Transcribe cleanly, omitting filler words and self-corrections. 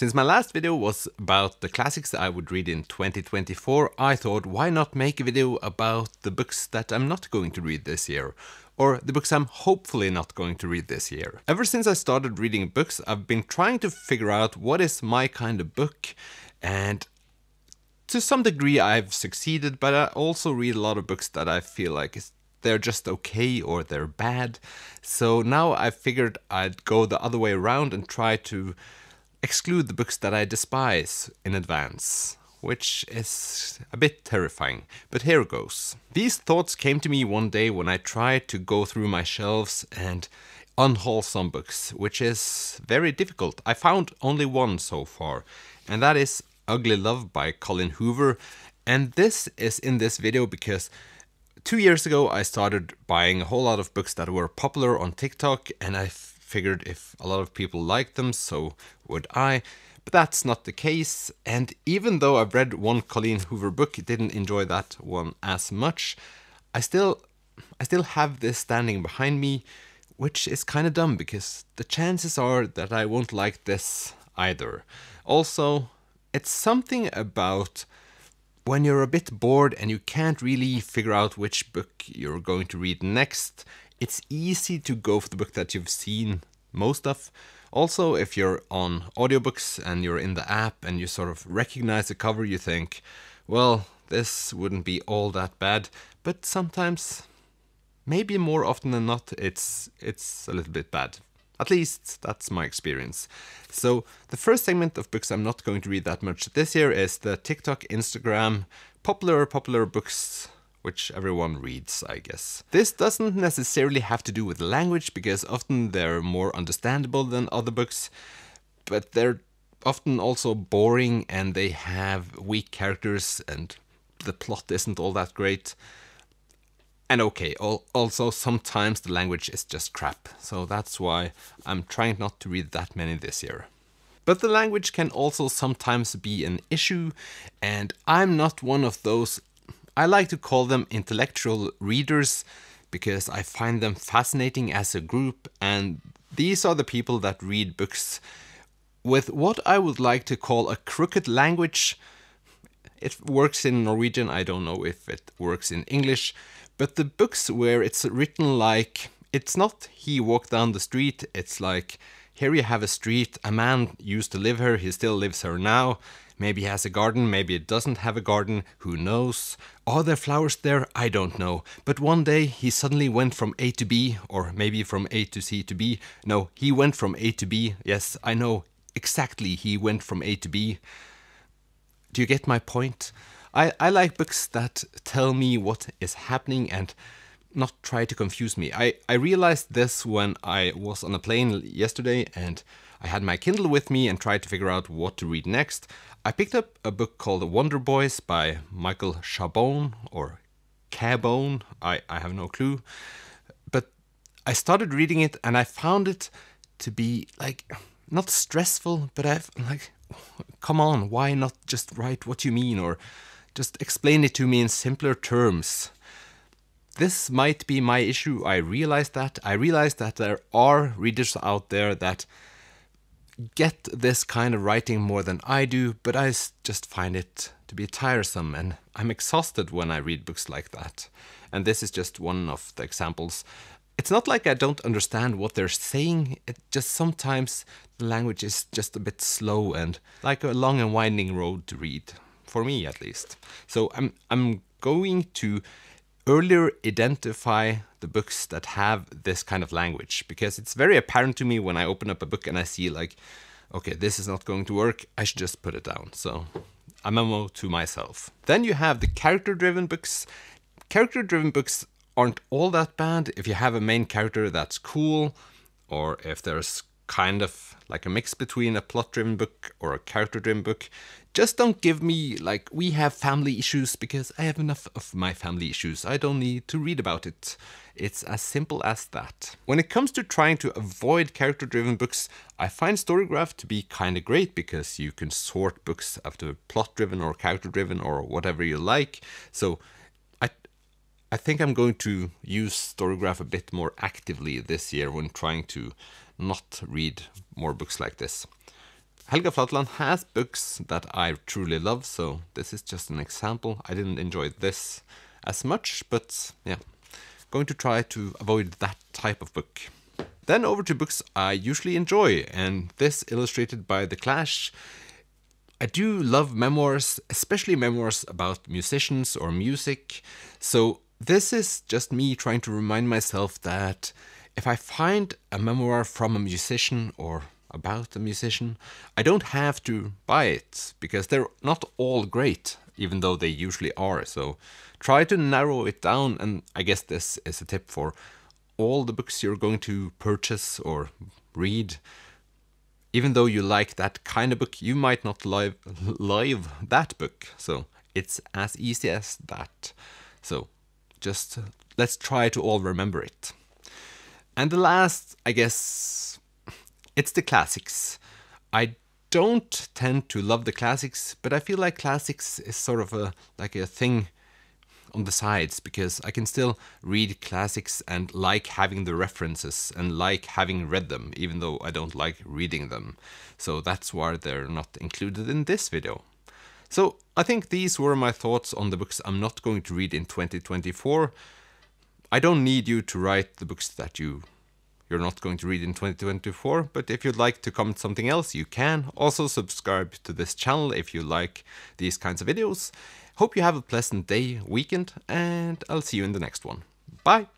Since my last video was about the classics I would read in 2024, I thought why not make a video about the books that I'm not going to read this year, or the books I'm hopefully not going to read this year. Ever since I started reading books, I've been trying to figure out what is my kind of book, and to some degree I've succeeded, but I also read a lot of books that I feel like they're just okay or they're bad. So now I figured I'd go the other way around and try to exclude the books that I despise in advance, which is a bit terrifying, but here goes. These thoughts came to me one day when I tried to go through my shelves and unhaul some books, which is very difficult. I found only one so far, and that is Ugly Love by Colin Hoover, and this is in this video because 2 years ago I started buying a whole lot of books that were popular on TikTok, and I figured if a lot of people liked them, so would I. But that's not the case, and even though I've read one Colleen Hoover book, didn't enjoy that one as much, I still have this standing behind me, which is kind of dumb because the chances are that I won't like this either. Also, it's something about when you're a bit bored and you can't really figure out which book you're going to read next, it's easy to go for the book that you've seen most of. Also, if you're on audiobooks and you're in the app and you sort of recognize the cover, you think, well, this wouldn't be all that bad. But sometimes, maybe more often than not, it's a little bit bad. At least that's my experience. So the first segment of books I'm not going to read that much this year is the TikTok, Instagram, popular books which everyone reads, I guess. This doesn't necessarily have to do with language, because often they're more understandable than other books, but they're often also boring and they have weak characters and the plot isn't all that great. And okay, also sometimes the language is just crap, so that's why I'm trying not to read that many this year. But the language can also sometimes be an issue, and I'm not one of those. I like to call them intellectual readers because I find them fascinating as a group, and these are the people that read books with what I would like to call a crooked language. It works in Norwegian, I don't know if it works in English, but the books where it's written like, it's not he walked down the street, it's like, here you have a street, a man used to live here, he still lives here now. Maybe he has a garden, maybe it doesn't have a garden, who knows? Are there flowers there? I don't know. But one day he suddenly went from A to B, or maybe from A to C to B. No, he went from A to B. Yes, I know exactly, he went from A to B. Do you get my point? I like books that tell me what is happening and not try to confuse me. I realized this when I was on a plane yesterday and I had my Kindle with me and tried to figure out what to read next. I picked up a book called Wonder Boys by Michael Chabon, or Cabone, I have no clue. But I started reading it and I found it to be like, not stressful, but I've like, come on, why not just write what you mean or just explain it to me in simpler terms? This might be my issue, I realize that. I realize that there are readers out there that get this kind of writing more than I do, but I just find it to be tiresome and I'm exhausted when I read books like that. And this is just one of the examples. It's not like I don't understand what they're saying, it just sometimes the language is just a bit slow and like a long and winding road to read, for me at least. So I'm going to earlier identify the books that have this kind of language, because it's very apparent to me when I open up a book and I see like, okay, this is not going to work, I should just put it down. So a memo to myself. Then you have the character-driven books. Character-driven books aren't all that bad if you have a main character that's cool, or if there's kind of like a mix between a plot-driven book or a character-driven book. Just don't give me like, we have family issues, because I have enough of my family issues. I don't need to read about it. It's as simple as that. When it comes to trying to avoid character-driven books, I find Storygraph to be kind of great because you can sort books after plot-driven or character-driven or whatever you like. So I think I'm going to use Storygraph a bit more actively this year when trying to not read more books like this. Helga Flatland has books that I truly love, so this is just an example. I didn't enjoy this as much, but yeah, going to try to avoid that type of book. Then over to books I usually enjoy, and this illustrated by The Clash. I do love memoirs, especially memoirs about musicians or music, so this is just me trying to remind myself that if I find a memoir from a musician or about a musician, I don't have to buy it, because they're not all great, even though they usually are. So try to narrow it down, and I guess this is a tip for all the books you're going to purchase or read. Even though you like that kind of book, you might not love that book. So it's as easy as that. So just let's try to all remember it. And the last, I guess, it's the classics. I don't tend to love the classics, but I feel like classics is sort of like a thing on the sides, because I can still read classics and like having the references and like having read them, even though I don't like reading them. So that's why they're not included in this video. So I think these were my thoughts on the books I'm not going to read in 2024. I don't need you to write the books that you're not going to read in 2024, but if you'd like to comment something else, you can. Also subscribe to this channel if you like these kinds of videos. Hope you have a pleasant day, weekend, and I'll see you in the next one. Bye!